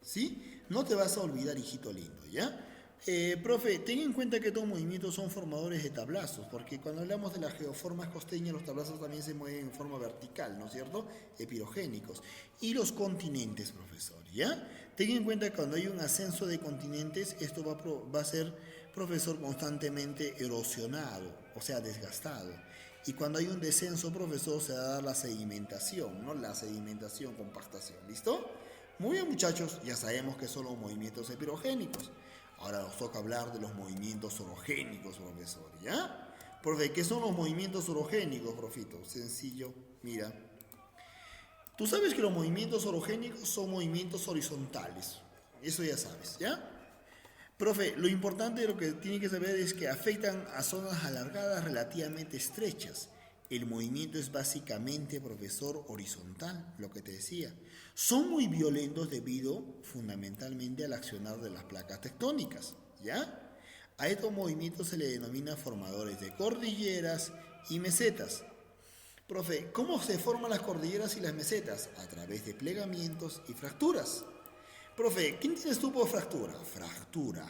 ¿Sí? No te vas a olvidar, hijito lindo, ¿ya? Profe, ten en cuenta que estos movimientos son formadores de tablazos, porque cuando hablamos de las geoformas costeñas, los tablazos también se mueven en forma vertical, ¿no es cierto? Epirogénicos. Y los continentes, profesor, ¿ya? Ten en cuenta que cuando hay un ascenso de continentes, esto va a ser, profesor, constantemente erosionado, o sea, desgastado. Y cuando hay un descenso, profesor, se va a dar la sedimentación, ¿no? La sedimentación, compactación, ¿listo? Muy bien, muchachos, ya sabemos que son los movimientos epirogénicos. Ahora nos toca hablar de los movimientos orogénicos, profesor, ¿ya? Profe, ¿qué son los movimientos orogénicos, profito? Sencillo, mira. Tú sabes que los movimientos orogénicos son movimientos horizontales. Eso ya sabes, ¿ya? Profe, lo importante de lo que tiene que saber es que afectan a zonas alargadas relativamente estrechas. El movimiento es básicamente, profesor, horizontal, lo que te decía. Son muy violentos debido fundamentalmente al accionar de las placas tectónicas, ¿ya? A estos movimientos se le denomina formadores de cordilleras y mesetas. Profe, ¿cómo se forman las cordilleras y las mesetas? A través de plegamientos y fracturas. Profe, ¿quién tienes tú por fractura? Fractura.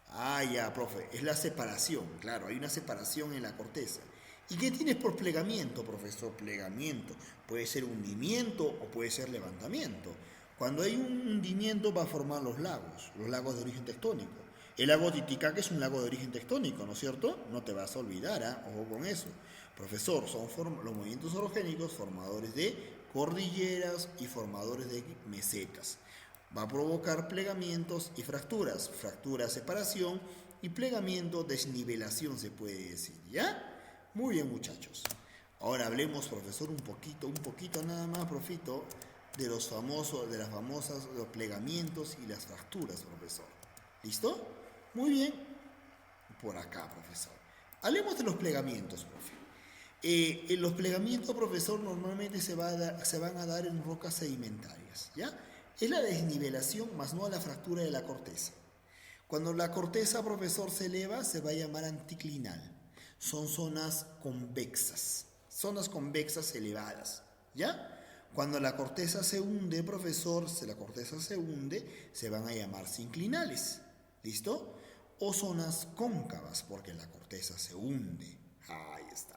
Ah, ya, profe, es la separación, claro, hay una separación en la corteza. ¿Y qué tienes por plegamiento, profesor? Plegamiento. Puede ser hundimiento o puede ser levantamiento. Cuando hay un hundimiento va a formar los lagos de origen tectónico. El lago Titicaca es un lago de origen tectónico, ¿no es cierto? No te vas a olvidar, ¿eh? Ojo con eso. Profesor, son los movimientos orogénicos formadores de cordilleras y formadores de mesetas. Va a provocar plegamientos y fracturas. Fractura, separación y plegamiento, desnivelación se puede decir, ¿ya? Muy bien, muchachos. Ahora hablemos, profesor, un poquito nada más, profito, de los famosos, de las famosas los plegamientos y las fracturas, profesor. ¿Listo? Muy bien. Por acá, profesor. Hablemos de los plegamientos, profe. En los plegamientos, profesor, normalmente se van a dar en rocas sedimentarias, ¿ya? Es la desnivelación más no la fractura de la corteza. Cuando la corteza, profesor, se eleva, se va a llamar anticlinal. Son zonas convexas elevadas, ¿ya? Cuando la corteza se hunde, profesor, si la corteza se hunde, se van a llamar sinclinales, ¿listo? O zonas cóncavas, porque la corteza se hunde. Ahí está.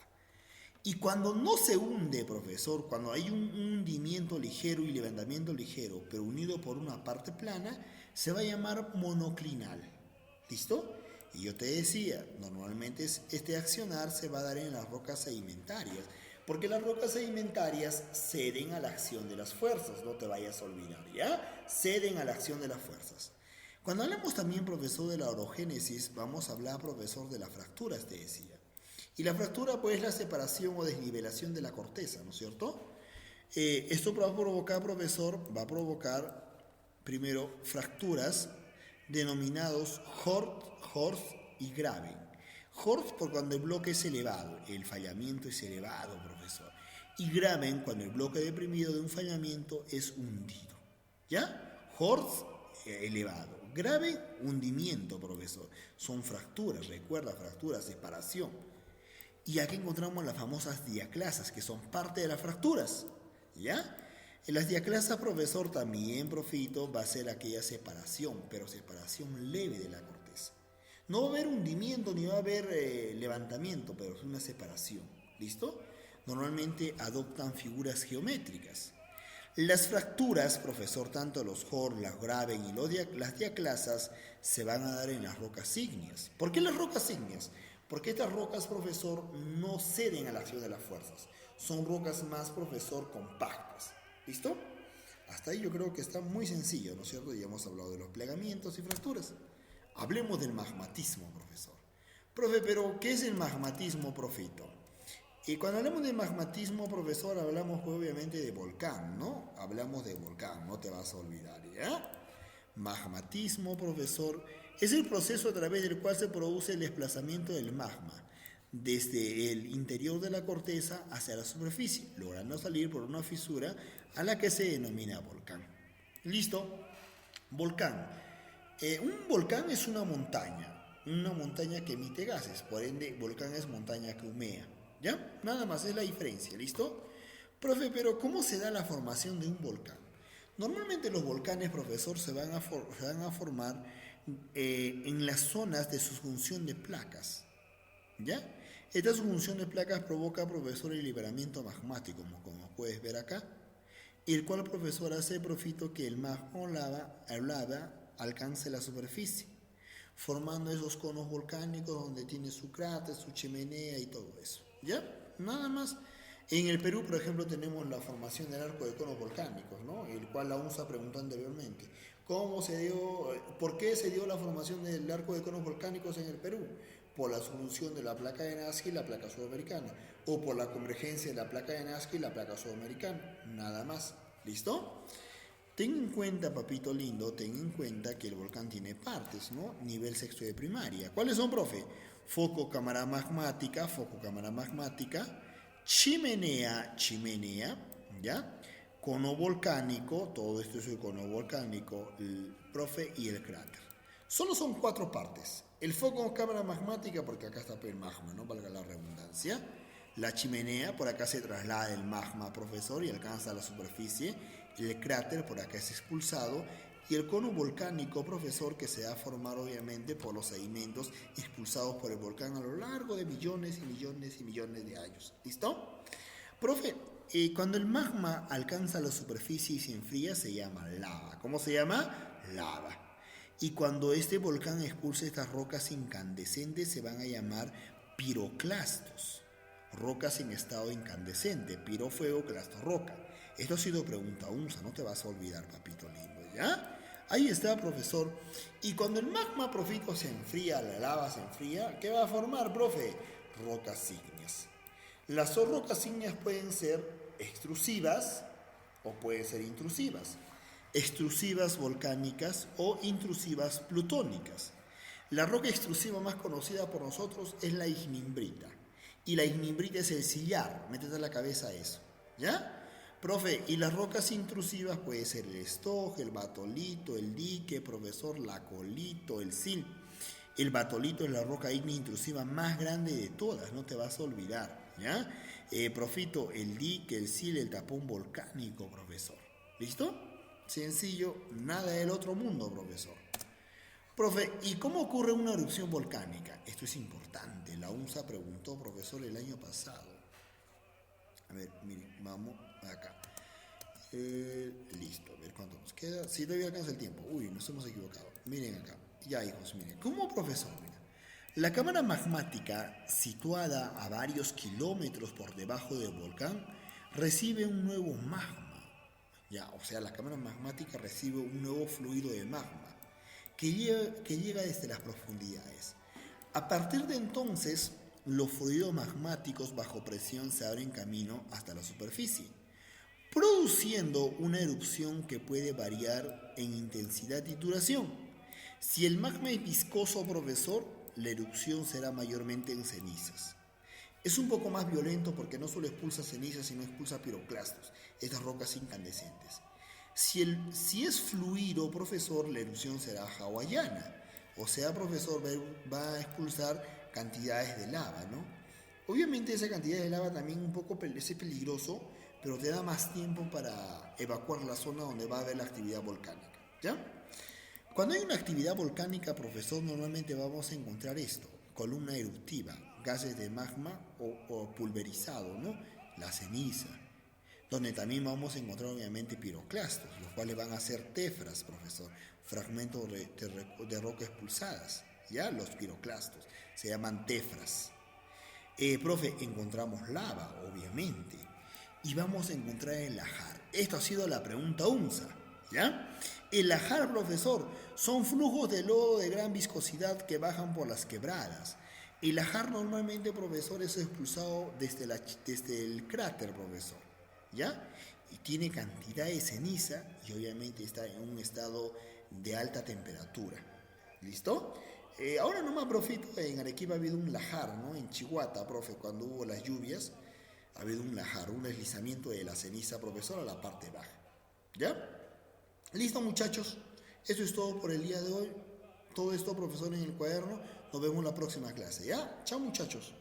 Y cuando no se hunde, profesor, cuando hay un hundimiento ligero y levantamiento ligero, pero unido por una parte plana, se va a llamar monoclinal. ¿Listo? Y yo te decía, normalmente este accionar se va a dar en las rocas sedimentarias, porque las rocas sedimentarias ceden a la acción de las fuerzas, no te vayas a olvidar, ¿ya? Ceden a la acción de las fuerzas. Cuando hablamos también, profesor, de la orogénesis, vamos a hablar, profesor, de las fracturas, te decía. Y la fractura, pues, es la separación o desnivelación de la corteza, ¿no es cierto? Esto va a provocar, profesor, va a provocar, primero, fracturas denominados Horst y Graben. Horst por cuando el bloque es elevado, el fallamiento es elevado, profesor. Y Graben cuando el bloque deprimido de un fallamiento es hundido. ¿Ya? Horst elevado. Grave hundimiento, profesor. Son fracturas, recuerda, fracturas, separación. Y aquí encontramos las famosas diaclasas, que son parte de las fracturas. ¿Ya? En las diaclasas, profesor, también, profito, va a ser aquella separación, pero separación leve de la corteza. No va a haber hundimiento ni va a haber levantamiento, pero es una separación. ¿Listo? Normalmente adoptan figuras geométricas. Las fracturas, profesor, tanto los Hort, las Graben y las diaclasas se van a dar en las rocas ígneas. ¿Por qué las rocas ígneas? Porque estas rocas, profesor, no ceden a la acción de las fuerzas. Son rocas más, profesor, compactas. ¿Listo? Hasta ahí yo creo que está muy sencillo, ¿no es cierto? Ya hemos hablado de los plegamientos y fracturas. Hablemos del magmatismo, profesor. Profe, pero ¿qué es el magmatismo, profito? Y cuando hablamos de magmatismo, profesor, hablamos pues, obviamente de volcán, ¿no? Hablamos de volcán, no te vas a olvidar, ¿ya? Magmatismo, profesor, es el proceso a través del cual se produce el desplazamiento del magma desde el interior de la corteza hacia la superficie, logrando salir por una fisura a la que se denomina volcán. ¿Listo? Volcán. Un volcán es una montaña que emite gases, por ende, volcán es montaña que humea. ¿Ya? Nada más es la diferencia, ¿listo? Profe, pero ¿cómo se da la formación de un volcán? Normalmente los volcanes, profesor, se van a formar en las zonas de susfunción de placas. ¿Ya? Esta susfunción de placas provoca, profesor, el liberamiento magmático, como puedes ver acá, el cual, profesor, hace profito que el magma o lava alcance la superficie, formando esos conos volcánicos donde tiene su cráter, su chimenea y todo eso. ¿Ya? Nada más. En el Perú, por ejemplo, tenemos la formación del arco de conos volcánicos, ¿no? El cual la UNSA preguntó anteriormente. ¿Por qué se dio la formación del arco de conos volcánicos en el Perú? Por la solución de la placa de Nazca y la placa sudamericana, o por la convergencia de la placa de Nazca y la placa sudamericana, nada más. ¿Listo? Ten en cuenta, papito lindo, ten en cuenta que el volcán tiene partes, ¿no? Nivel sexto de primaria. ¿Cuáles son, profe? Cámara magmática, chimenea, ¿ya? Cono volcánico, todo esto es el cono volcánico, el profe, y el cráter. Solo son 4 partes. El foco cámara magmática, porque acá está el magma, ¿no? Valga la redundancia. La chimenea, por acá se traslada el magma, profesor, y alcanza la superficie. El cráter, por acá es expulsado. Y el cono volcánico, profesor, que se va a formar obviamente por los sedimentos expulsados por el volcán a lo largo de millones y millones y millones de años. ¿Listo? Profe, cuando el magma alcanza la superficie y se enfría, se llama lava. ¿Cómo se llama? Lava. Y cuando este volcán expulsa estas rocas incandescentes, se van a llamar piroclastos. Rocas en estado incandescente. Piro, fuego, clasto, roca. Esto ha sido pregunta UNSA, no te vas a olvidar, papito lindo, ¿ya? Ahí está, profesor. Y cuando el magma, profito, se enfría, la lava se enfría, ¿qué va a formar, profe? Rocas ígneas. Las rocas ígneas pueden ser extrusivas o pueden ser intrusivas. Extrusivas volcánicas o intrusivas plutónicas. La roca extrusiva más conocida por nosotros es la ignimbrita. Y la ignimbrita es el sillar, métete en la cabeza eso, ¿ya? Profe, y las rocas intrusivas puede ser el estoje, el batolito, el dique, profesor, la colito, el sil. El batolito es la roca ígnea intrusiva más grande de todas, no te vas a olvidar, ¿ya? Profito, el dique, el sil, el tapón volcánico, profesor. ¿Listo? Sencillo, nada del otro mundo, profesor. Profe, ¿y cómo ocurre una erupción volcánica? Esto es importante, la UNSA preguntó, profesor, el año pasado. A ver, miren, vamos acá. Listo, a ver cuánto nos queda. Si todavía alcanza el tiempo. Uy, nos hemos equivocado. Miren acá. Ya, hijos, miren. ¿Cómo, profesor? Mira. La cámara magmática, situada a varios kilómetros por debajo del volcán, recibe un nuevo magma. Ya, o sea, la cámara magmática recibe un nuevo fluido de magma que llega desde las profundidades. A partir de entonces, los fluidos magmáticos bajo presión se abren camino hasta la superficie, produciendo una erupción que puede variar en intensidad y duración. Si el magma es viscoso, profesor, la erupción será mayormente en cenizas. Es un poco más violento porque no solo expulsa cenizas, sino expulsa piroclastos, estas rocas incandescentes. Si es fluido, profesor, la erupción será hawaiana. O sea, profesor, va a expulsar cantidades de lava, ¿no? Obviamente esa cantidad de lava también un poco es peligroso, pero te da más tiempo para evacuar la zona donde va a haber la actividad volcánica, ¿ya? Cuando hay una actividad volcánica, profesor, normalmente vamos a encontrar esto: columna eruptiva, gases de magma o pulverizado, ¿no? La ceniza, donde también vamos a encontrar obviamente piroclastos, los cuales van a ser tefras, profesor, fragmentos de roca expulsadas, ¿ya? Los piroclastos se llaman tefras. Profe, encontramos lava, obviamente, y vamos a encontrar el lajar. Esto ha sido la pregunta UNSA, ¿ya? El lajar, profesor, son flujos de lodo de gran viscosidad que bajan por las quebradas. El lajar normalmente, profesor, es expulsado desde el cráter, profesor, ¿ya? Y tiene cantidad de ceniza y obviamente está en un estado de alta temperatura. ¿Listo? Ahora nomás, profito, en Arequipa ha habido un lajar, ¿no? En Chihuahua, profe, cuando hubo las lluvias, ha habido un lajar, un deslizamiento de la ceniza, profesor, a la parte baja. ¿Ya? Listo, muchachos. Eso es todo por el día de hoy. Todo esto, profesor, en el cuaderno. Nos vemos en la próxima clase, ¿ya? Chao, muchachos.